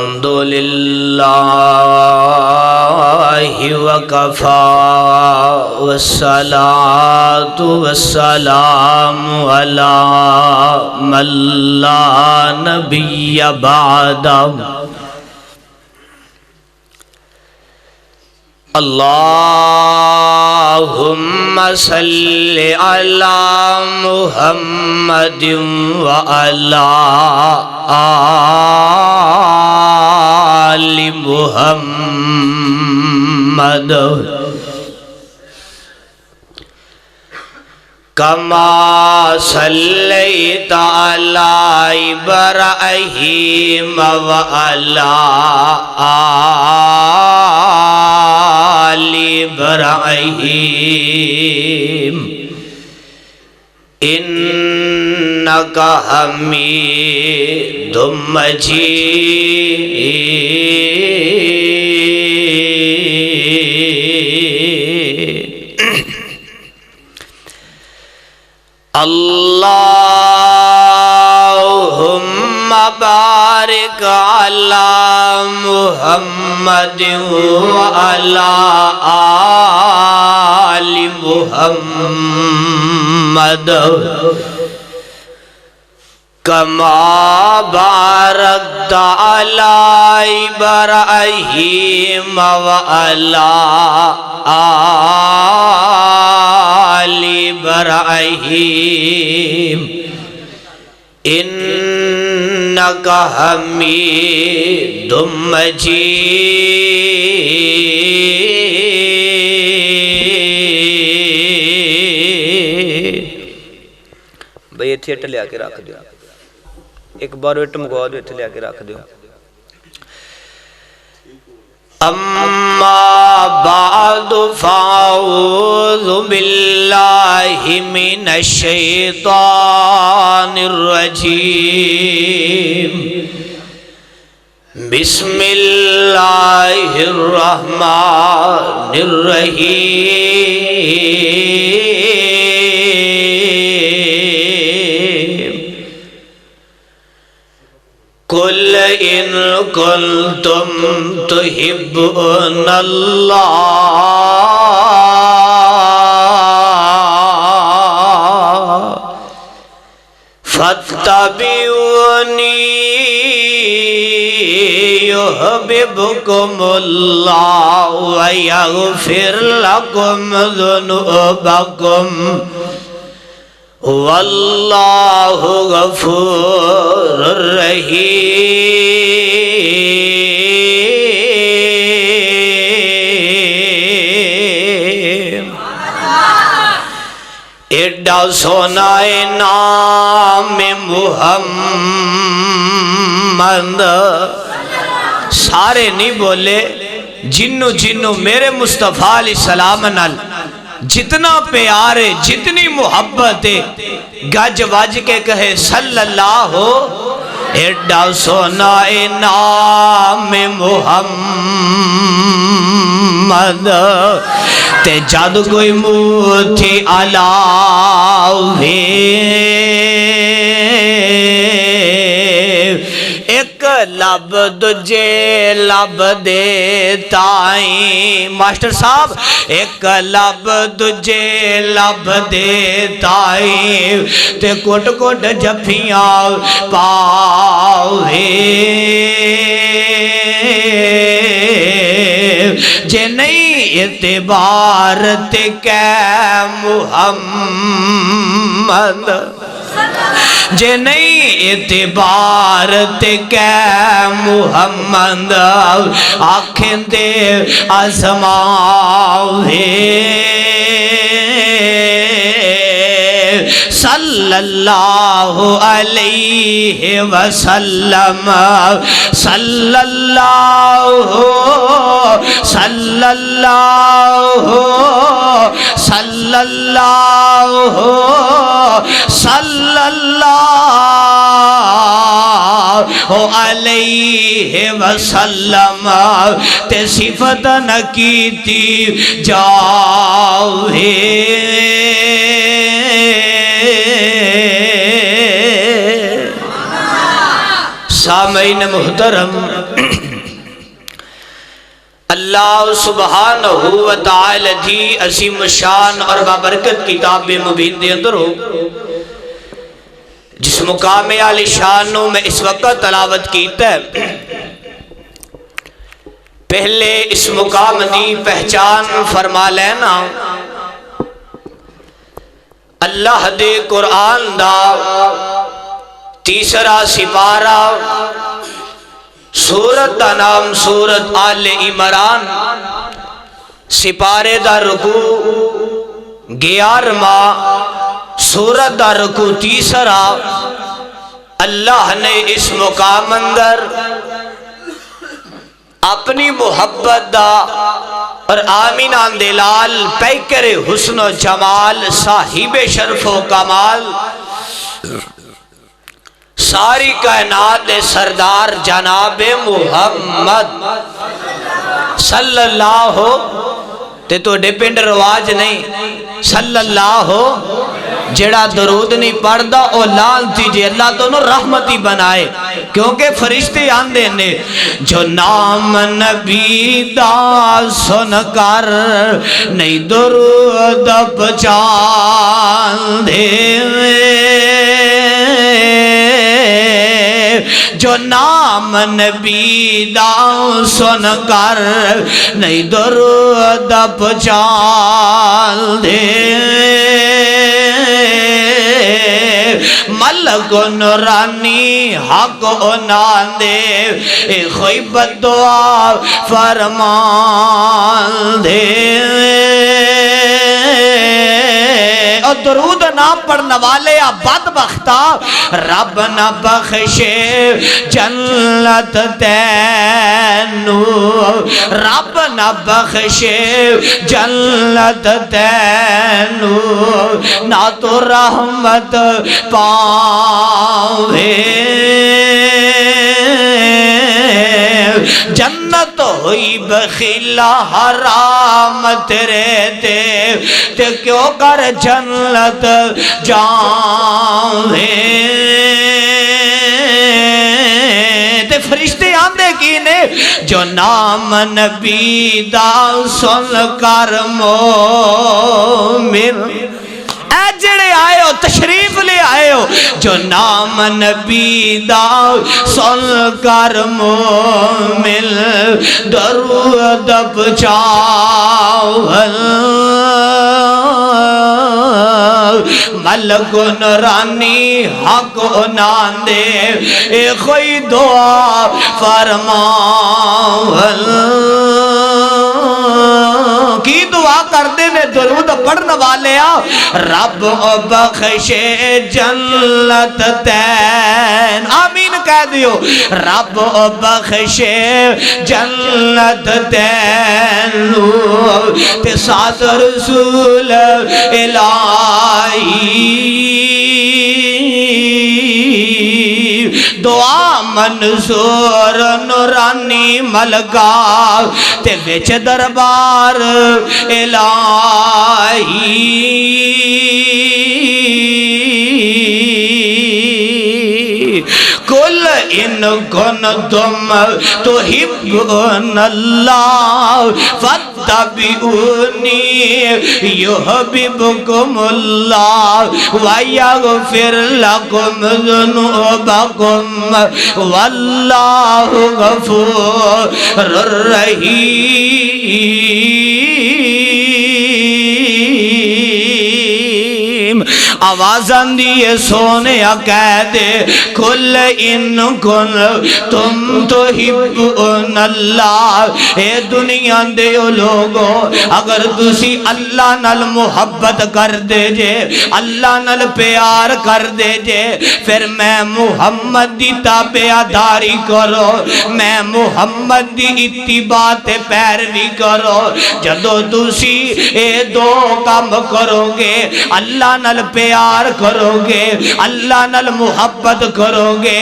الحمدللہ وکفا والصلاة والسلام علی من لا نبی بعدہ اللہم صلی علی محمد وعلی آل محمد کما صلیت علی ابراہیم وعلی آل ابراہیم انکا حمید مجید اللہم بارک علی محمد وعلی آل محمد کما بارکت علی ابراہیم وعلی آل ابراہیم انکا حمید مجید بھئی یہ تھیٹر لے آکے رکھ دیا ایک بار ویٹ مگوا دو اتھے لے آکے رکھ دیا اما بعد فاعوذ باللہ من الشیطان الرجیم بسم اللہ الرحمن الرحیم قل ان کنتم تحبون اللہ فاتبعونی یحببکم اللہ ویغفر لکم ذنوبکم واللہ غفور رحیم ایڈا سونا نام محمد سارے نہیں بولے جنو جنو میرے مصطفیٰ علیہ السلام نال جتنا پیارے جتنی محبت ہے گج واج کے کہے صلی اللہ ہو ایڈا سونا نام محمد تے جاد کوئی موتھی علاوے ایک لب دجے لب دے تائیں ماسٹر صاحب ایک لب دجے لب دے تائیں تے کوٹ کوٹ جھپیاں پاوے جے نہیں اعتبار تے کہ محمد جے نہیں اعتبار تے کہ محمد آنکھیں دے آزماوے صلی اللہ علیہ وسلم صلی اللہ صلی اللہ صلی اللہ صلی اللہ علیہ وسلم تے صفت نہ کیتی جاوے سامعین محترم، اللہ سبحانہ و تعالی دی عظیم شان اور بابرکت کتاب مبین دے اندر ہو جس مقام عالی شانوں میں اس وقت تلاوت کیتا ہے، پہلے اس مقام دی پہچان فرما لینا۔ اللہ دے قرآن دا تیسرا سپارہ، سورت دا نام سورت آل عمران، سپارے دا رکوع 11واں، سورت دا رکوع تیسرا۔ اللہ نے اس مقام اندر اپنی محبت دا اور آمینہ دلال پیکر حسن و جمال صاحب شرف و کمال ساری کائنات سردار جناب محمد صلی اللہ تے تو ڈپینڈ رواج نہیں صلی اللہ جڑا درود نہیں پڑھ دا او لانتی جے اللہ تو نو رحمتی بنائے، کیونکہ فرشتے آندے نے جو نام نبی دا سن کر نہیں درود پہچان دے، جو نام نبی دا سن کر نہیں درود پہچان دے، ملک نورانی حق انان دے، اے خیبت دعا فرمان دے، اور درود نہ پڑھنے والے بدبختہ رب نہ بخشے جنت تینو، رب نہ بخشے جنت تینو، نہ تو رحمت پاوے، جنت ہوئی بخیلہ حرام تیرے تے کیوں کر جنت جاوے، تے فرشتے آندے کی نے جو نام نبی دا سن کر مومن، اے جڑے آئے ہو تشریف لے آئے ہو، جو نام نبی دا سن کر مومن درود پہچاون، ملک نورانی حق انان دے، اے کوئی دعا فرماون، کی دعا کر دے نے درود پڑھنے والے رب بخشے جنت تین، آمین کہہ دیو، رب بخشے جنت تین، تے ساتھ رسول الہی دعا منصور نورانی ملکا تے وچ دربار الہی، کل ان کنتم تحبون اللہ فاتبعونی یحببکم اللہ ویغفر لکم ذنوبکم واللہ غفور رحیم۔ آوازاں دیئے سونے کہہ دے کل ان کن تم تحبون اللہ، اے دنیا دے لوگو اگر تسی اللہ نال محبت کر دے جے، اللہ نال پیار کر دے جے، پھر میں محمد دی تابعداری کرو، میں محمد دی اتباع تے پیروی کرو، جدو تسی اے دو کام کرو گے، اللہ نال پیار پیار کرو گے اللہ نال محبت کرو گے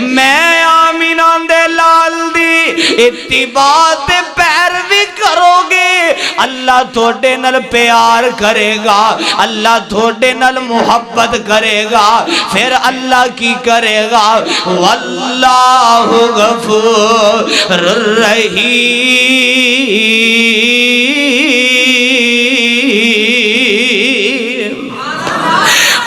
میں آمینہ دے لال دی اتباع تے پیروی کرو گے اللہ تھوڑے نال پیار کرے گا اللہ تھوڑے نال محبت کرے گا پھر اللہ کی کرے گا واللہ غفور الرحیم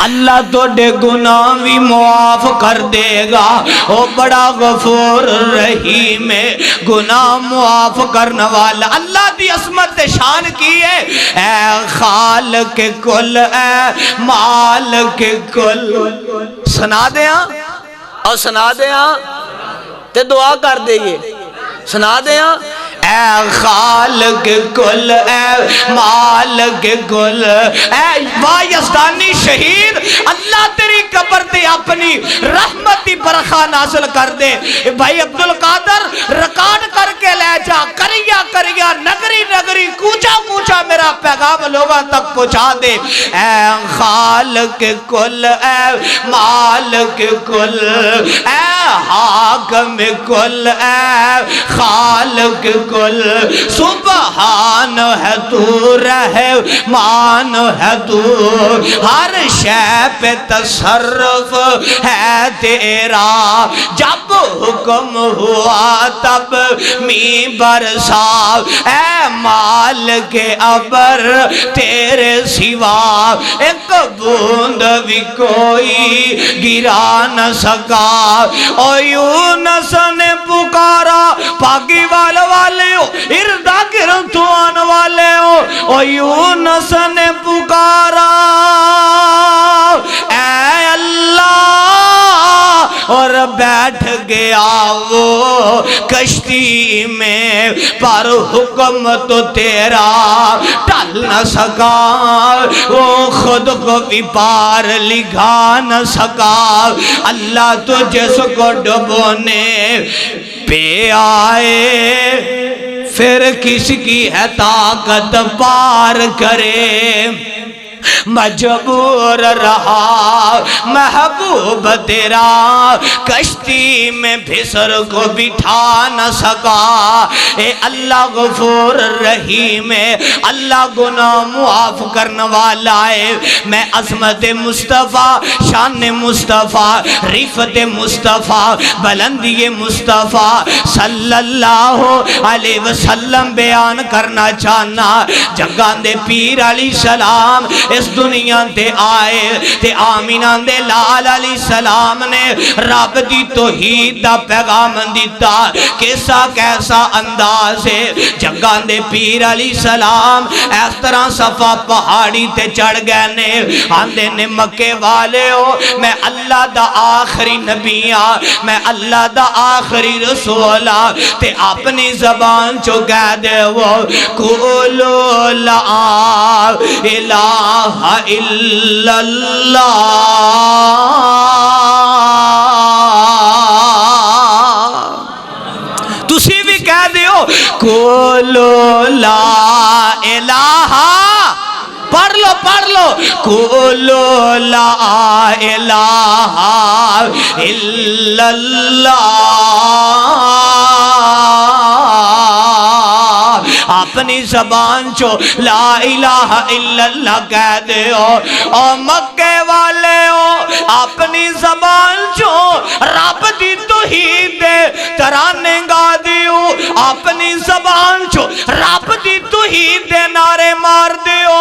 اللہ توڑے گناہ بھی معاف کر دے گا وہ بڑا غفور رحیم ہے گناہ معاف کرنے والا اللہ دی عظمت شان کی ہے اے خالق کل اے مالک کل سنا دے ہاں اور سنا دے ہاں تے دعا کر دے یہ سنا دے ہاں اے خالق کل اے مالک کل اے یزدانی شہید اللہ تیری قبر تے اپنی رحمتی برخہ نازل کر دے بھائی عبدالقادر ریکارڈ کر کے لے جا کریا نگری نگری کوچا کوچا میرا پیغام لوگوں تک پہنچا دے اے خالق کل اے مالک کل اے حاکم کل اے خالق کل سبحان ہے تو رحمان ہے تو ہر شے پہ تصرف ہے تیرا جب حکم ہوا تب می برسا اے مالک ابر تیرے سوا ایک بوند بھی کوئی گرا نہ سکا او یونس نے پکارا پاکی والے ہو اردہ گرتوان والے ہو او یونس نے پکارا اے اللہ اور بیٹھ گیا وہ کشتی میں پر حکم تو تیرا ٹل نہ سکا وہ خود کو بھی پار لگا نہ سکا اللہ تو جس کو ڈبونے پہ آئے پھر کس کی ہے طاقت پار کرے مجبور رہا محبوب تیرا کشتی میں پھسر کو بٹھا نہ سکا اے اللہ غفور رحیم ہے اللہ گناہ معاف کرنے والا ہے میں عظمت مصطفیٰ شان مصطفیٰ رفت مصطفیٰ بلندی مصطفیٰ صلی اللہ علیہ وسلم بیان کرنا چاہنا جگان دے پیر علیہ السلام اس دنیا تے آئے تے آمینہ دے لال علیہ السلام نے رب دی توحید دا پیغام دیتا کیسا انداز ہے جگان دے پیر علیہ السلام اس طرح صفا پہاڑی تے چڑھ گئے نے آندے نے مکے والے ہو میں اللہ دا آخری نبیاں میں اللہ دا آخری رسولہ تے اپنی زبان چو کہہ دے وہ قولو لا الہ الا اللہ تسی بھی کہہ دیو قولو لا الہ پڑھ لو قولو لا الہ الا اللہ اپنی زبان چو لا الہ الا اللہ کہہ دے او مکے والے ہو اپنی زبان چو رب دی توحید دے ترانے گا دیو اپنی زبان چو رب دی توحید دے نعرے مار دیو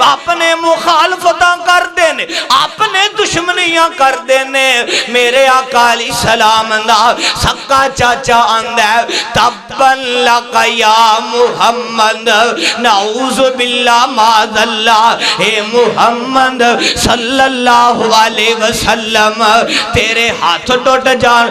اپنے مخالفتاں کر دینے اپنے دشمنیاں کر دینے میرے آقا علیہ السلام دا سکا چاچا آندہ تبن لکا یا محمد نعوذ باللہ ماذ اللہ اے محمد صلی اللہ علیہ وسلم تیرے ہاتھ ٹوٹ جان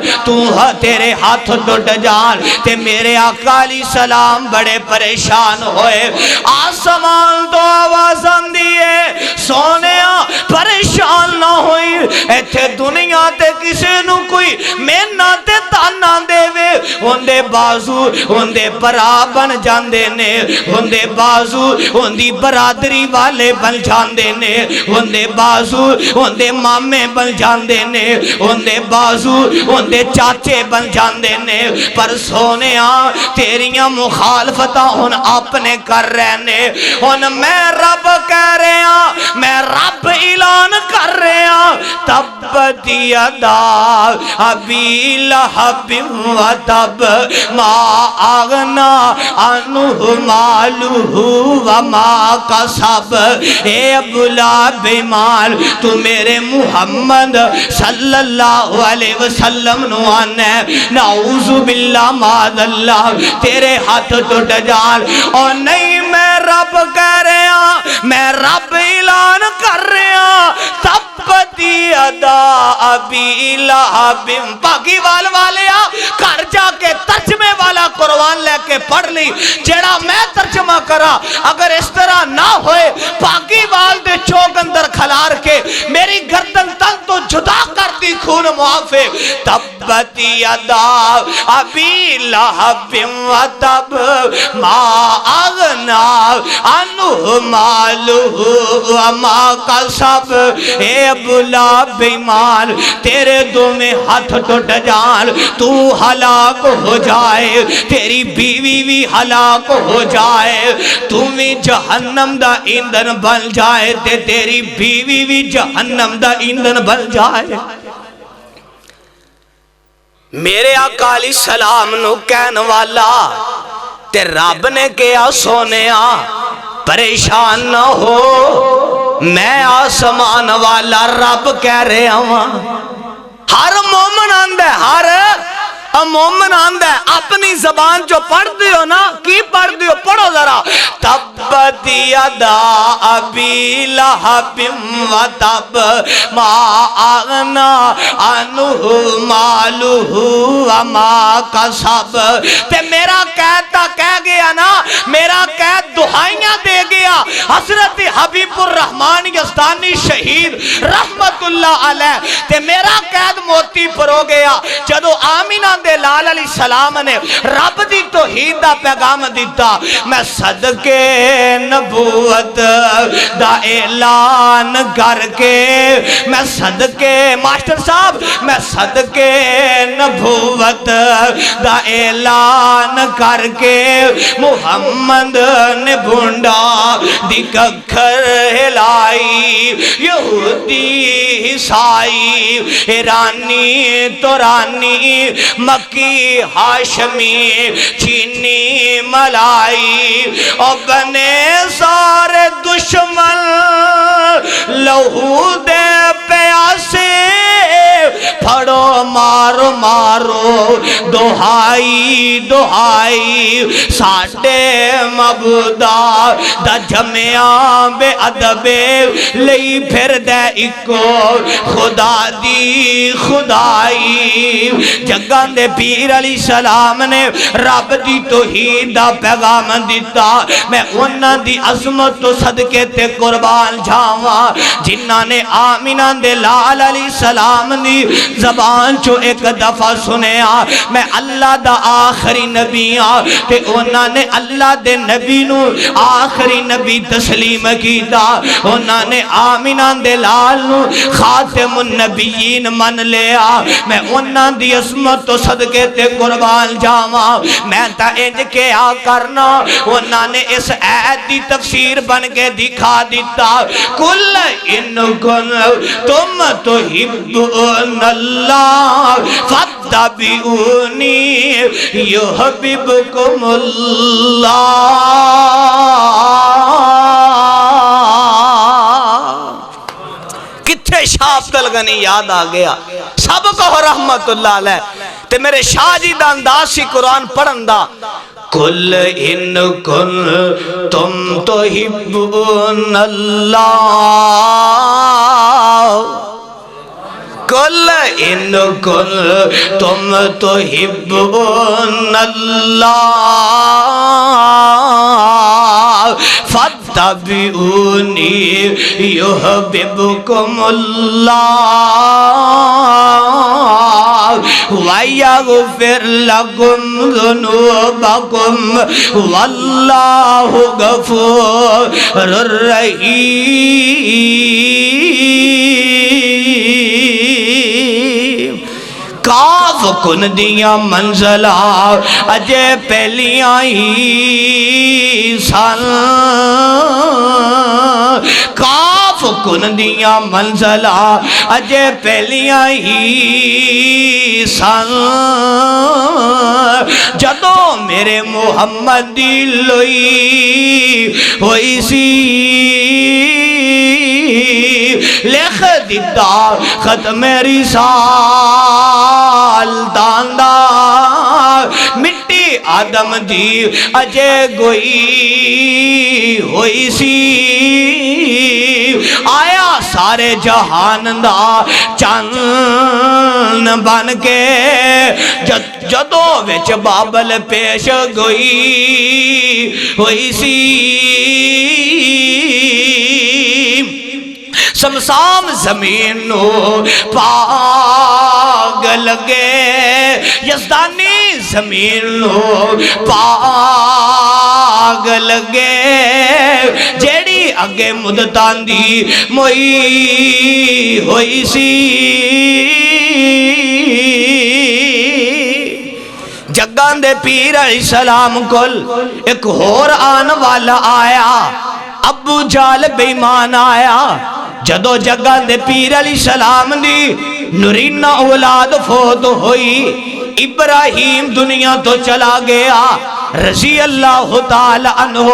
تیرے ہاتھ ٹوٹ جان تے میرے آقا علیہ السلام بڑے پریشان ہوئے آسمان تو آواز دیئے سونیا پریشان نہ ہوئی ایتھے دنیا تے کسے نو کوئی میں نہ تے تانا دے وے ہوندے بازو ہوندے برا بن جاندے نے، ہوندے بازو ہوندی برادری والے بن جاندے نے، ہوندے بازو ہوندے مامے بن جاندے نے، ہوندے بازو ہوندے چاچے بن جاندے نے، پر سونیاں تیریاں مخالفتاں ہن اپنے کر رہے نے۔ ہن میں رب کہہ رہے ہاں، میں رب اعلان کر رہے ہاں، تبت یدا ابی لہب وتب ما اغنا عنہ مالہ وما کسب۔ اے ابو لہب مال تو میرے محمد صلی اللہ علیہ وسلم نو آنے نعوذ باللہ معاذ اللہ تیرے ہاتھ ٹوٹ جان۔ اور نہیں میں رب کہہ رہے ہاں، میں رب اعلان کر رہے ہاں، تبت یدا ابی لہب۔ باقی والیا گھر جا کے ترجمے والا قرآن لے کے پڑھ لی جیڑا میں ترجمہ کرا، اگر اس طرح نہ ہوئے باقی والدے چوک اندر کھلار کے میری گردن تن تو جدا کر دی خون معافے۔ تبت یدا ابی لہب وتب ما اغنا عنہ مالہ وما کسب۔ اے ابو لہب مال تیرے دو میں ہاتھ ٹوٹ جان، تو ہلاک ہو جائے، تیری بیوی بھی ہلاک ہو جائے، تو بھی جہنم دا ایندھن بن جائے تے تیری بیوی بھی جہنم دا ایندھن بن جائے۔ میرے آقا علیہ السلام نو کہن والا تے رب نے کیا سونیا پریشان نہ ہو، میں آسمان والا رب کہہ رہے ہوں۔ ہر مومن آندہ ہے، ہر مومن آندہ ہے، اپنی زبان جو پڑھ دیو نا، کی پڑھ دیو پڑھو ذرا، تبت یدا ابی لہب وتب ما اغنا عنہ مالہ وما کسب۔ تے میرا کہتا کہہ گیا نا، میرا قید دعائیاں دے گیا حضرت حبیب الرحمن یزدانی شہید رحمت اللہ علیہ، تے میرا قید موتی پر ہو گیا جدو آمینہ دے لال علیہ السلام نے رب دی توحید دا پیغام دیتا۔ میں صدقے نبوت دا اعلان کر کے، میں صدقے ماسٹر صاحب، میں صدقے نبوت دا اعلان کر کے محمد نے بھونڈا دی ککھر ہلائی، یہودی عیسائی ایرانی تورانی مکی ہاشمی چینی ملائی، اور بنے سارے دشمن لہو دے پیاسے، پھڑو مارو مارو دہائی دہائی، ساڑھے مبودہ دا جمعیاں بے ادبے لئی پھر دے اکو خدا دی خدائی۔ جگان دے پیر علیہ السلام نے رب دی توحید دا پیغام دیتا۔ میں انہاں دی عظمت تو صدقے تے قربان جاواں جنہاں نے آمینہ دے لال علیہ السلام دی زبان چو ایک دفعہ سنیا میں اللہ دا آخری نبی ہاں، تے انہاں نے اللہ دے نبی نو آخری نبی تسلیم کیتا، انہاں نے آمینہ دے لال نو خاتم النبیین من لیا۔ میں انہاں دی عظمت تو صدقے تے قربان جاواں، میں تا انج کیا کرنا، انہاں نے اس عید دی تفسیر بن کے دکھا دیتا، کل ان کن تم تحبون اللہ فاتبعونی یحببکم اللہ۔ کتھے شاہ عبدالغنی یاد آ گیا، سب کو رحمت اللہ علیہ تے میرے شاہ جی دا انداز سی قرآن پڑھن دا، کل ان کن تم تحبون اللہ، کل ان کن تم تحبون اللہ فاتبعونی یحببکم اللہ۔ وَيَغْفِرْ لَكُمْ ذُنُوبَكُمْ وَاللَّهُ غَفُورٌ رَحِيمٌ۔ کاف کن دیاں منزلہ اجے پہلیاں ہی سن، کاف کن دیاں منزلہ اجے پہلیاں ہی سن، جدو میرے محمد دی لوئی ہوئی سی لکھ دیتا ختم رسال داندہ مٹی آدم دی اجے گوئی ہوئی سی، آیا سارے جہان دا چند بن کے جدو وچ بابل پیش گوئی ہوئی سی، سمسام زمین نو پاگ لگے، یزدانی زمین نو پاگ لگے، جیڑی اگے مدتان دی موئی ہوئی سی، جگان دے پیر علیہ السلام کل ایک اور آن والا آیا، ابو جال بیمان آیا، جدو جگان دے پیر علیہ السلام دی نورینہ اولاد فوت ہوئی، ابراہیم دنیا تو چلا گیا رضی اللہ تعالی عنہ،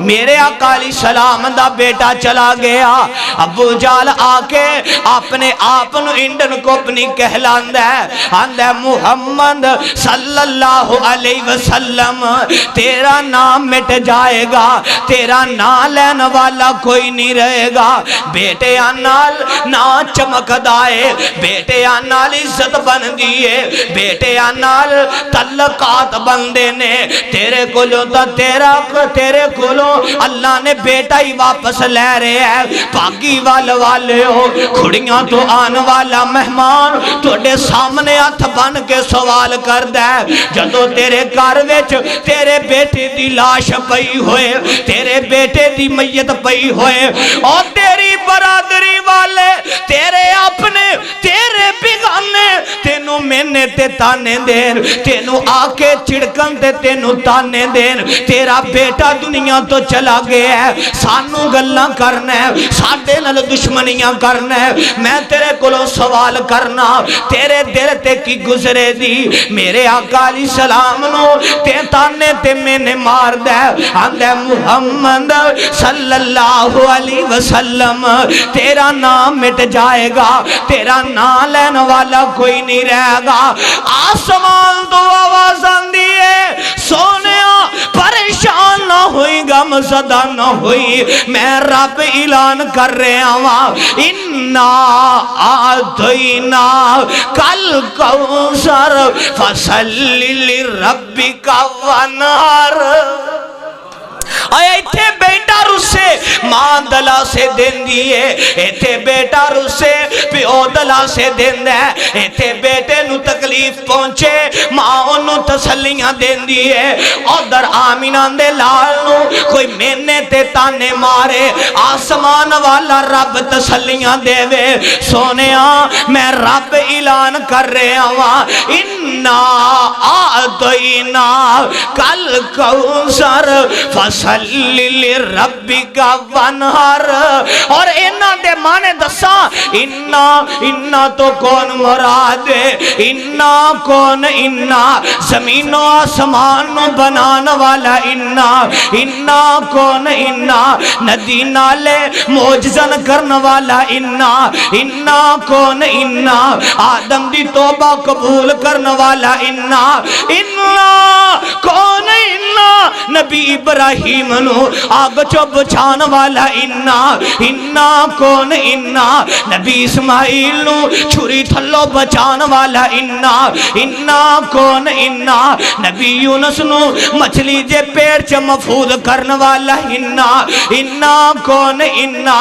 میرے آقا علیہ السلام دا بیٹا چلا گیا، ابو جال آکے اپنے آپنو انڈن کو اپنی کہلاندہ ہے، آندہ محمد صلی اللہ علیہ وسلم تیرا نام مٹ جائے گا، تیرا نام لین والا کوئی نہیں رہے گا، بیٹے آنال نا چمک دائے، بیٹے آنال عزت بن دیئے، بیٹے آنال تعلقات بندے نے، تیرے کولوں تا تیرے کولوں اللہ نے بیٹا ہی واپس لے رہے ہیں، پاکی والے ہو، کھڑیاں تو آن والا مہمان توڑے سامنے ہاتھ بن کے سوال کر دے، جدو تیرے گھر وچ تیرے بیٹے دی لاش پئی ہوئے، تیرے بیٹے دی میت پئی ہوئے، اور تیری برادری والے تیرے اپنے تیرے بیگانے تینوں میں تے تانے دین، تینوں آکے چڑکن تے تینوں تانے دین، تیرا بیٹا دنیا تو چلا گیا ہے، سانوں گلاں کرنا ہے، ساڑھے نل دشمنیاں کرنا ہے، میں تیرے کلوں سوال کرنا، تیرے دل تے کی گزرے دی، میرے آقا علیہ السلام نو تے تانے تے میں نے مار دے، آندے محمد صلی اللہ علیہ وسلم تیرا نام مٹ جائے گا، تیرا نام لین والا کوئی نہیں رہے گا، آسمان تو آواز آندی ہے، سونے پریشان نہ ہوئی، غم زدہ نہ ہوئی، میں رب اعلان کر رہے ہوں، اِنَّا آتَيْنَا کَلْ کوثر فَصَلِّ لِرَبِّكَ وَانْحَرْ۔ آیا ایتھے بیٹا رسے ماں دلا سے دین دیئے، ایتھے بیٹا رسے پیو دلا سے دین دے، ایتھے بیٹے نو تکلیف پہنچے ماں انو تسلیاں دین دیئے، اور در آمینان دے لال نو کوئی مینے تے تانے مارے، آسمان والا رب تسلیاں دے وے، سونے میں رب اعلان کر رہے ہوں، اِنَّا آتَيْنَا کَلْ کوثر فَصَلِّ لِرَبِّكَ وَانْحَرْ۔ اور انہاں دے مانے دساں، انہاں تو کون مراد ہے، انہاں کون، انہاں زمین و آسمان بنانا والا، انہاں کون، انہاں ندی نالے معجزن کرنا والا، انہاں کون، انہاں آدم دی توبہ قبول کرنا والا، انہاں کون، انہاں نبی ابراہیم نو آگ چو بچان والا، انہاں کون، کون انا نبی اسماعیل نو چھری تھلو بچان والا انا کون انا نبی یونس نو مچھلی جے پیٹ چ محفوظ کرن والا انا کون انا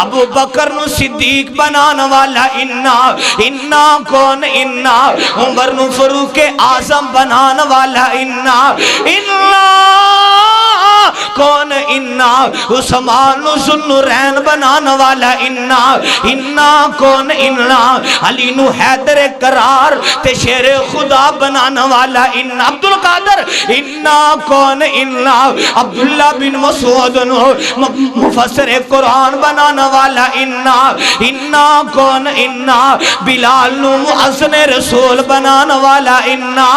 ابو بکر نو صدیق بنان والا انا کون انا عمر نو فاروق اعظم بنان والا انا کون انا عثمان نو ذوالنورین بنان والا انا کون انا علی نو حیدر قرار تے شیر خدا بنان والا عبد القادر انا کون انا عبداللہ بن مسعود نو مفسر قرآن بنان والا انا کون انا بلال نو مؤذن رسول بنان والا انا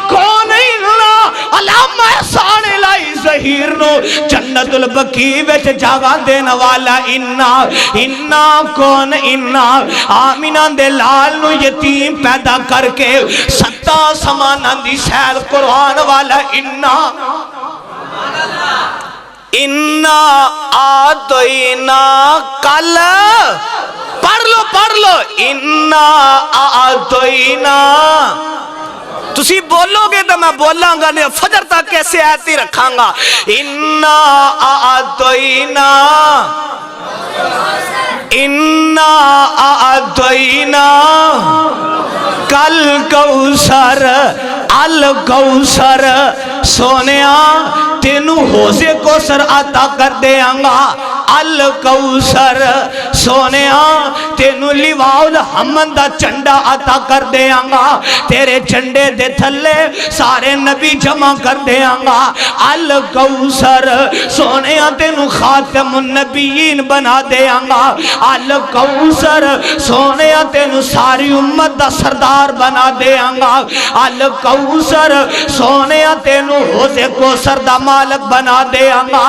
کون انا علامہ احسان الہی ظہیر نو جنت البقیع وچ جگہ دین والا انا کون انا آمینہ دے لال نو یتیم پیدا کر کے ستا سمانہ دی سیل قرآن والا انا آتوینا کل پڑھ لو انا آتوینا تسی بولو گے تو میں بولاں گا نہیں فجر تک کیسے آیتی رکھاں گا انا آتوینا کل کوثر الکوثر سونیا تینو حوض کوثر عطا کر دیاں گا الکوثر سونیا تینو لواء الحمد دا چنڈا عطا کر دیاں گا تیرے چنڈے دے تھلے سارے نبی جمع کر دیاں گا الکوثر سونیا تینو خاتم النبیین بنا دیاں گا الکوثر سونیا تینو ساری امت دا سردار بنا دیاں گا الکوثر سونیا تینو حوض کوثر دا مالک بنا دیاں گا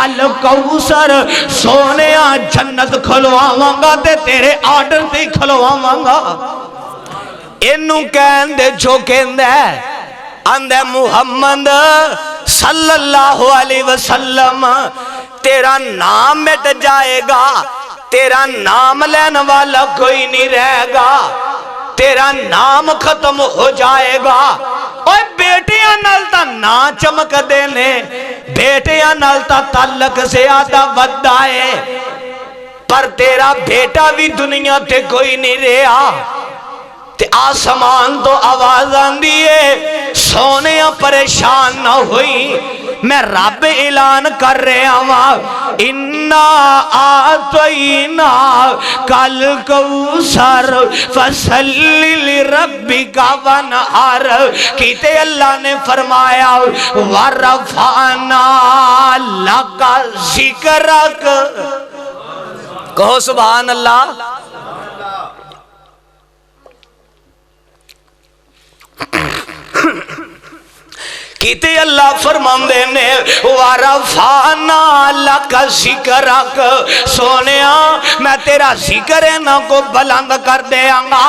الکوثر سونیا جنت کھلواواں گا تے تیرے آرڈر تے کھلواواں گا انو کہندے جو کہندے اندے محمد صلی اللہ علیہ وسلم تیرا نام مٹ جائے گا تیرا نام لینے والا کوئی نہیں رہے گا تیرا نام ختم ہو جائے گا اوہ بیٹیاں نالتا نا چمک دینے بیٹیاں نالتا تعلق زیادہ ودائے پر تیرا بیٹا بھی دنیا تے کوئی نہیں رہا تے آسمان تو آواز آن دیئے سونے پریشان نہ ہوئی میں رب اعلان کر رہا ہوں انا آتوینا کل کوثر فصلی لربک ونحر کیتے اللہ نے فرمایا ورفعنا لک ذکرک کہو سبحان اللہ کیتے اللہ فرماندے نے وَرَفَعْنَا لَكَ ذِكْرَكَ سونیا میں تیرا ذکر نہ کو بلند کر دیاں گا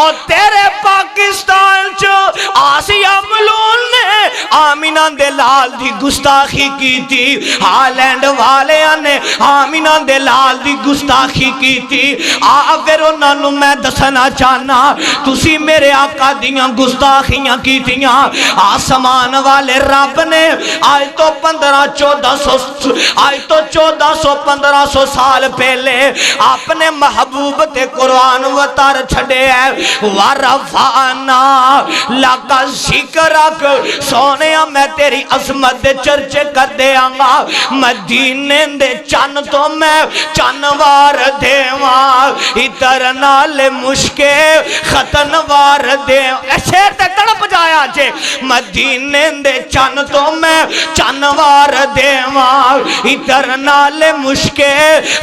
اور تیرے پاکستان چو آسیہ ملون نے آمینہ دے لال دی گستاخی کی تھی ہالینڈ والے نے آمینہ دے لال دی گستاخی کی تھی آفر انہوں میں دسنا چاہنا تسی میرے آقا دیاں گستاخیاں کی تھیاں آسمان والے رب نے آج تو 1400 سال پہلے اپنے محبوب تے قرآن وطار چھڑے ہیں وَرَفَعْنَا لَكَ ذِكْرَكَ سونیا میں تیری عظمت دے چرچے کر دیاں گا مدینے دے چن تو میں چنوار دیواں ادھر نال مشکے ختنوار دیواں شیر تے تڑپ جایا جے مدینے دے چن تو میں چنوار دیواں ادھر نال مشکے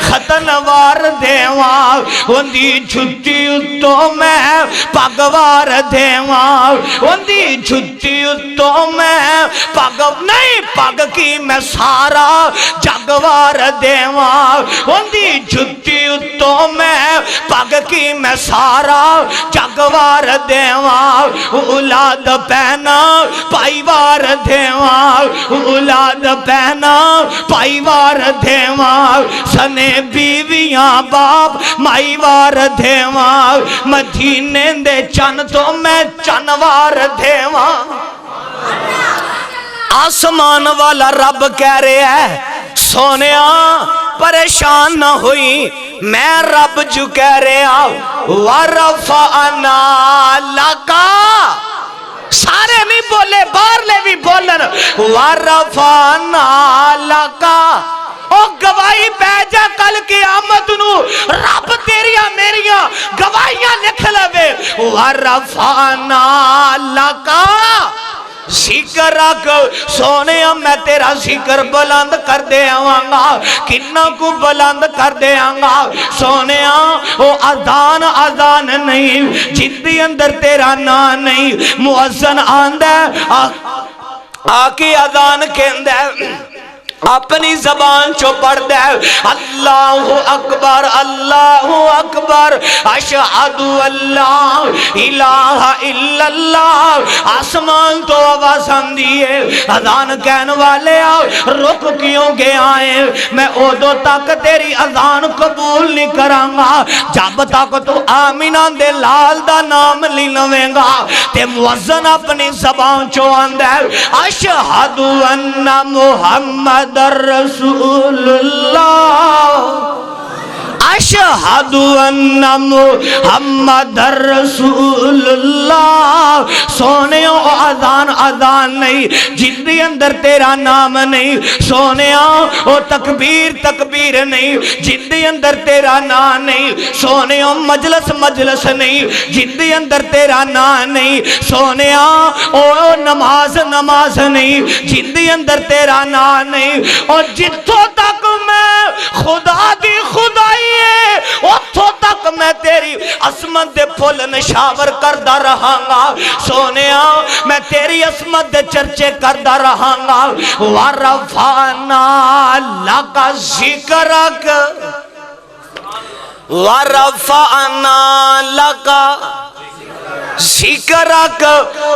ختنوار دیواں ہوندی جھتی اتو میں پگوار دیواں ہوندی جھتی اتو میں پگ نہیں پگ کی میں سارا جگوار دیواں ہوندی جھتی اتو میں پگ کی میں سارا جگوار دیواں اولاد پہنا پائیوار وار دیواں اولاد پہنا پائی وار دیواں سنے بیویاں باپ مائی وار دیواں مدینے دے چن تو میں چن وار دیواں آسمان والا رب کہہ رہے ہے سونیا پریشان نہ ہوئی میں رب جو کہہ رہا وَرَفَعْنَا لَكَ سارے نہیں بولے باہر لے بھی بولن وَرَفَعْنَا لَكَ او گواہی پہ جا کل قیامت نو رب تیریاں میریاں گواہیاں لکھ لوے وَرَفَعْنَا لَكَ ذکر رکھ سونے میں تیرا ذکر بلند کر دے آنگا کنہ کو بلند کر دے آنگا سونے او اذان نہیں جدی اندر تیرا نا نہیں مؤذن آندہ آکی اذان کہندہ اپنی زبان چو پڑھ دے اللہ اکبر اشہد اللہ الہ الا اللہ آسمان تو آواز آندیے اذان کہن والے رک کیوں گے آئے میں اودو تک تیری اذان قبول نہیں کرانگا جب تک تو آمینہ دے لال دا نام لی لویں گا تے موزن اپنی زبان چو آندے اشہد ان محمد رسول اللہ اشہد ان محمد رسول اللہ سونیوں اذان نہیں جدی اندر تیرا نام نہیں سونیوں او تکبیر نہیں جدی اندر تیرا نام نہیں سونیوں مجلس نہیں جدی اندر تیرا نام نہیں سونیوں او نماز نہیں جدی اندر تیرا نام نہیں اور جتوں تک میں خدا دی خدائی اتھو تک میں تیری عظمت دے پھول نشاور کردہ رہاں گا سونیا میں تیری عظمت دے چرچے کردہ رہاں گا وَرَفَعْنَا لَكَ ذِكْرَكَ وَرَفَعْنَا لَكَ ذکرک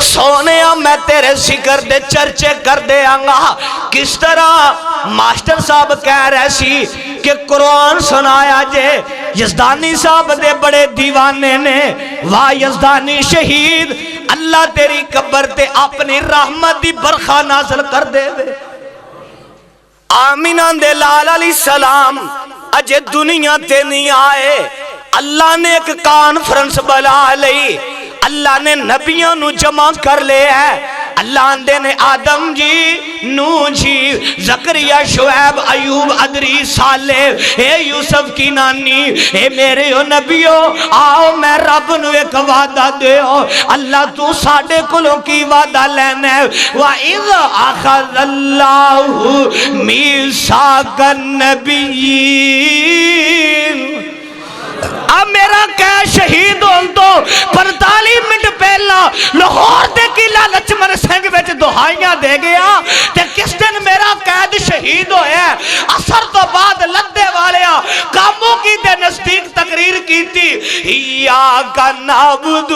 سونیا میں تیرے ذکر دے چرچے کر دے آنگا کس طرح ماسٹر صاحب کہہ رہے سی کہ قرآن سنایا جے یزدانی صاحب دے بڑے دیوانے نے واہ یزدانی شہید اللہ تیری قبر تے اپنی رحمت دی برخہ نازل کر دے وے آمینہ دے لال علیہ السلام اجے دنیا تے نہیں آئے اللہ نے ایک کانفرنس بلا لئی اللہ نے نبیوں نو جمع کر لے ہے اللہ نے آدم جی نوح جی زکریا شعیب ایوب ادریس صالح اے یوسف کی نانی اے میرے نبیوں آؤ میں رب نو ایک وعدہ دے ہو اللہ تو ساڑھے کلوں کی وعدہ لینے وَإِذْ أَخَذَ اللَّهُ مِيثَاقَ النَّبِيِّينَ اب میرا کہہ شہید ہوں تو 45 منٹ پہلا لاہور دے قلعہ لچمن سنگھ وچ دہائیاں دے گیا تے کس دن میرا قید شہید ہویا ہے اثر تو بعد لدے والیا کاموں کی دے نزدیک تقریر کی تھی ایاک نعبد و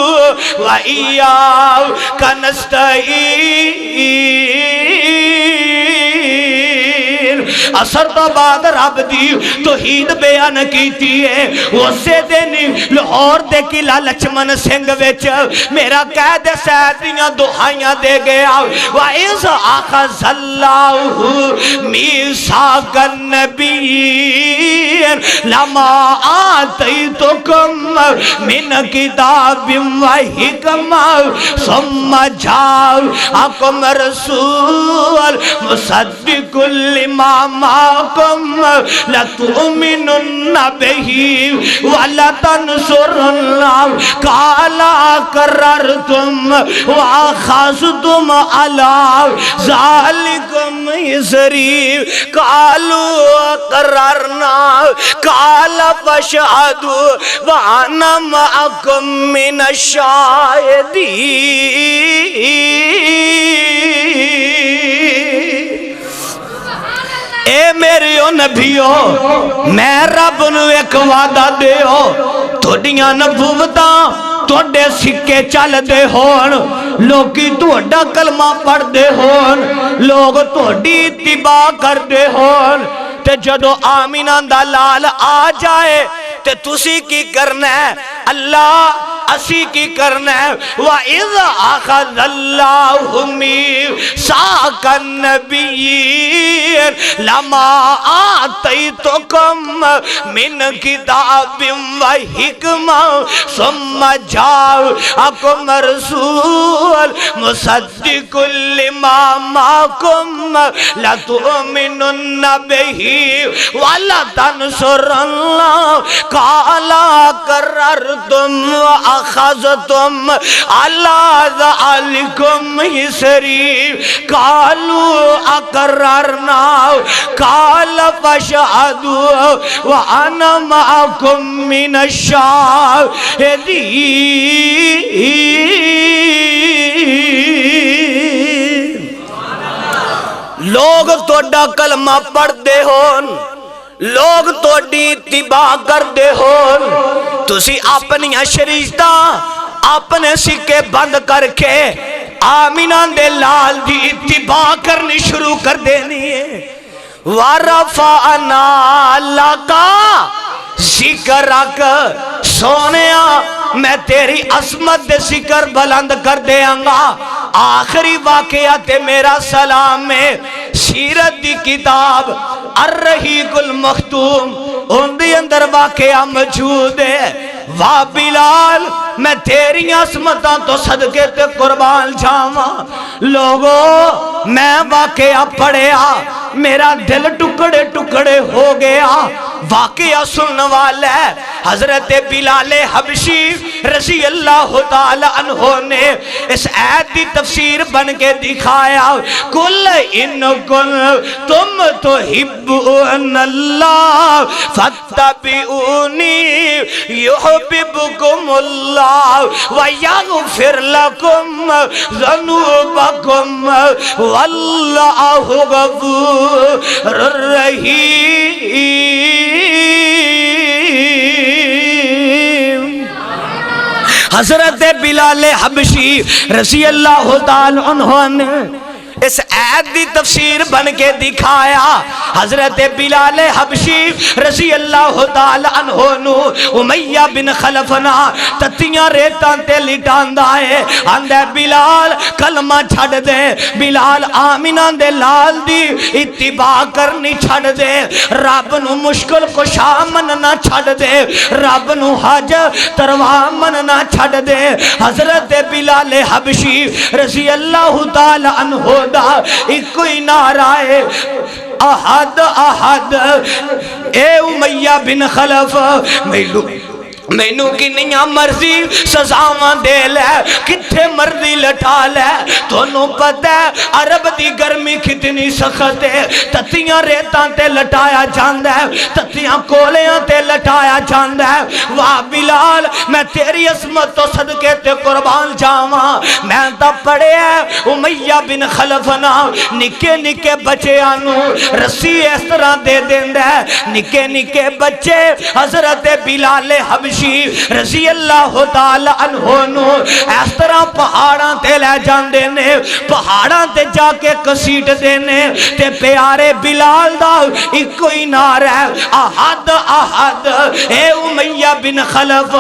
ایاک نستعین اثر تو بعد رب دی توحید بیان کیتی ہے اسے دن لاہور دے قلعہ لچمن سنگھ وچ میرا قید سیدیاں دہائیاں دے گیا وَإِذْ أَخَذَ اللَّهُ مِيثَاقَ النَّبِيِّينَ لَمَا آتَيْتُكُم مِّن كِتَابٍ وَحِكْمَةٍ ثُمَّ جَاءَكُمْ رَسُولٌ مُصَدِّقٌ لِّمَا مَعَكُمْ لَتُؤْمِنُنَّ بِهِ وَلَتَنْصُرُنَّهُ قَالَ أَقْرَرْتُمْ وَأَخَذْتُمْ عَلَىٰ ذَلِكُمْ إِصْرِي قَالُوا أَقْرَرْنَا قَالَ فَاشْهَدُوا وَأَنَا مَعَكُمْ مِنَ الشَّاهِدِينَ اے میرے نبیوں میں رب نو ایک وعدہ دے ہو تھوڑیاں نبوتاں تھوڑے سکے چل دے ہون، لوگی تھوڑا کلمہ پڑھ دے ہون، لوگ تھوڑی اتباع کر دے ہون، تے جدو آمینہ دا لال آ جائے تے تُسی کی کرنا ہے؟ اللہ اسی کی کرنا ہے۔ وَإِذْ أَخَذَ اللَّهُ مِيثَاقَ النَّبِيِّينَ لَمَا آتَيْتُكُم مِّن كِتَابٍ وَحِكْمَةٍ ثُمَّ جَاءَكُمْ رَسُولٌ مُصَدِّقٌ لِّمَا مَعَكُمْ لَتُؤْمِنُنَّ بِهِ وَلَتَنصُرُنَّهُ قَالَ أَقْرَرْتُمْ وَأَخَذْتُمْ عَلَى ذَلِكُمْ إِصْرِي قَالُوا أَقْرَرْنَا قَالَ فَاشْهَدُوا وَأَنَا مَعَكُمْ مِنَ الشَّاهِدِينَ۔ لوگ توڑا کلمہ پڑھ دے ہون، لوگ توڑی اتباع کر دے ہون، تُسی اپنی شریعتہ اپنے سکے بند کر کے آمینہ دے لال دی اتباع کرنی شروع کر دینی ہے۔ وَرَفَعْنَا لَكَ ذِكْرَكَ، سونیا میں تیری عظمت دے ذکر بلند کر دیاں گا۔ آخری واقعہ تے میرا سلام میں سیرت دی کتاب الرحیق المختوم ان دی اندر واقعہ موجود ہے۔ واہ بلال میں تیری عظمتاں تو صدقے تے قربان جاواں، لوگوں میں واقعہ پڑھیا میرا دل ٹکڑے ٹکڑے ہو گیا۔ واقعہ سننے والا ہے حضرت بلال حبشی رضی اللہ تعالی عنہ نے اس آیت دی تفسیر بن کے دکھایا، کل ان تم تحبون اللہ فاتبعونی یحببکم اللہ ویغفر لکم ذنوبکم واللہ غفور رحیم۔ حضرت بلال حبشی رضی اللہ تعالی عنہ نے اس آیت دی تفسیر بن کے دکھایا، حضرت بلال حبشی رضی اللہ تعالی عنہ نو امیہ بن خلفنا تتیاں ریتاں تے لٹاندا ہے، آندے بلال کلمہ چھڑ دے، بلال آمینہ دے لال دی اتباع کرنی چھڑ دے، رب نو مشکل کشا مننا چھڑ دے، رب نو حج تروا مننا چھڑ دے۔ حضرت بلال حبشی رضی اللہ تعالی عنہ ایک کوئی نعرہ ہے احد احد، اے امیہ بن خلف مینو کی نیا مرضی سزاواں دے لے، کتھے مرضی لٹا لے، تونوں پتہ ہے عرب دی گرمی کتنی سخت ہے، تتیاں ریتاں تے لٹایا جاندہ ہے، تتیاں کولیاں تے لٹایا جاندہ ہے۔ واہ بلال میں تیری عظمت تو صدقے تے قربان جاواں، میں تا پڑھے ہے امیہ بن خلفنا نکے نکے بچے آنو رسی اس طرح دے دیندہ ہے، نکے نکے بچے حضرت بلال حبشی رضی اللہ تعالی عنہ نو اس طرح پہاڑاں تے لے جاندے نے، پہاڑاں تے جا کے کسیٹ دینے تے پیارے بلال دا ایک کوئی نعرہ ہے احد احد، اے امیہ بن خلف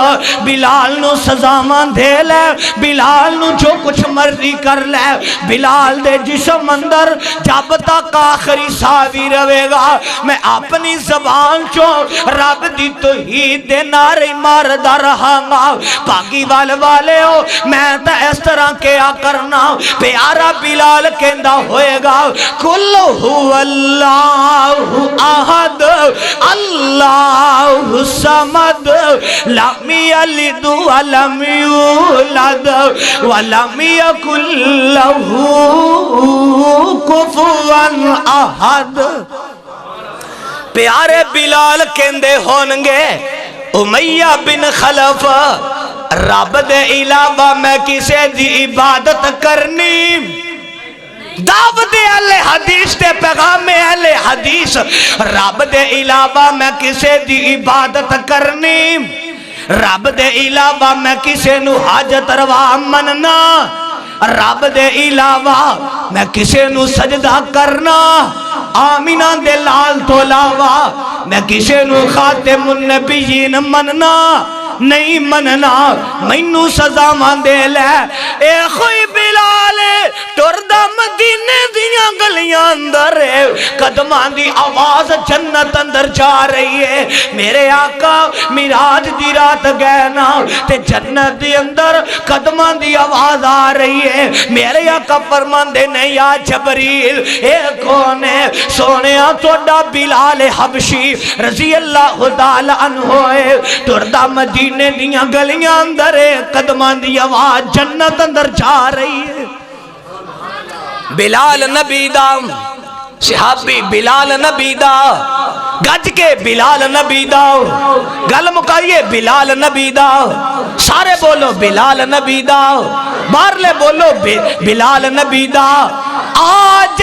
بلال نو سزاواں دے لے، بلال نو جو کچھ مرضی کر لے، بلال دے جسم اندر جب تک آخری ساوی روے گا میں اپنی زبان چوں رب دی توحید دے نعرے ماردہ رہا گا۔ باقی والے ہو میں تا اس طرح کیا کرنا، پیارا بلال کہندہ ہوئے گا کل هو اللہ احد اللہ الصمد لم یلد ولم یولد ولم یکن لہ کفوا احد۔ پیارے بلال کہندے ہونگے امیہ بن خلف رب دے علاوہ میں کسے دی عبادت کرنی، دعوت اہل حدیث تے پیغام اہل حدیث، رب دے علاوہ میں کسے دی عبادت کرنی، رب دے علاوہ میں کسے نو حاجت روا مننا، رب دے علاوہ میں کسے نو سجدہ کرنا، آمینہ دے لال تو علاوہ میں کسے نو خاتم النبیین مننا نہیں مننا، مینو سزا مان دے لے اے خوئی بلال ٹردہ مدینے دیاں گلیاں اندر ہے، قدمان دی آواز جنت اندر جا رہی ہے، میرے آقا میراج دی رات گئے نا تے جنت دی اندر قدمان دی آواز آ رہی ہے، میرے آقا فرمان دے نے یا جبریل اے کون ہے؟ سونے توڑا بلال حبشی رضی اللہ تعالی عنہ ہے، ٹردہ مدینے دیاں گلیاں اندر ہے، قدمان دی آواز جنت اندر جا رہی ہے۔ بلال نبی دا صحابی بلال نبی دا گج کے بلال نبی دا گل مکائیے بلال نبی دا سارے بولو بلال نبی دا بارلے بولو بلال نبی دا آج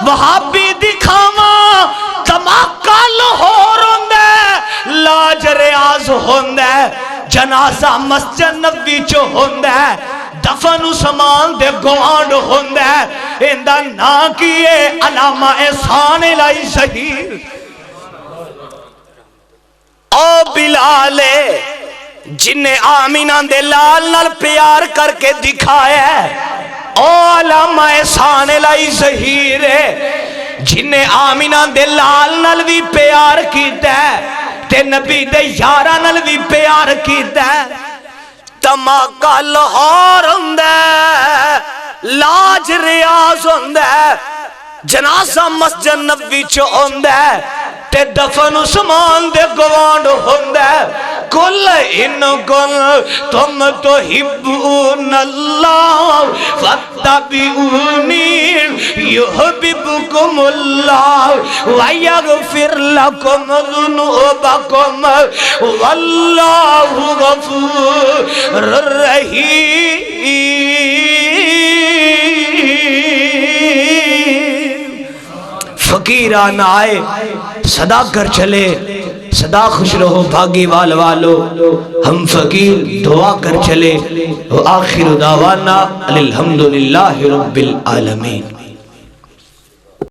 وہابی دکھاواں دھماکہ لاہور ہوندے لاج ریاض ہوندے جنازہ مسجد نبی چو ہوندے دفن سامان دے گوانڈ ہوندے اندہ نا کیے علامہ احسان الہی شہیر او بلالے جنہیں آمینہ دے لال نال پیار کر کے دکھایا او علامہ احسان الہی شہیر جنہیں آمینہ دے لال نال بھی پیار کیتا ہے تے نبی دے یارہ نال بھی پیار کیتا ہے، دھماکہ لاہور ہوندے لاج ریاض ہوندے جنازہ مسجد نبی چو ہوندے تے دفن عثمان دے گوانڈ ہوندے کل ان کل تم تو حبون اللہ فاتبعونی یحببکم اللہ ویغفر لکم ذنوبکم واللہ غفور رحیم۔ فقیران آئے صدا کر چلے صدا خوش رہو بھاگی والو ہم فقیر دعا کر چلے وآخر دعوانا الحمدللہ رب العالمین۔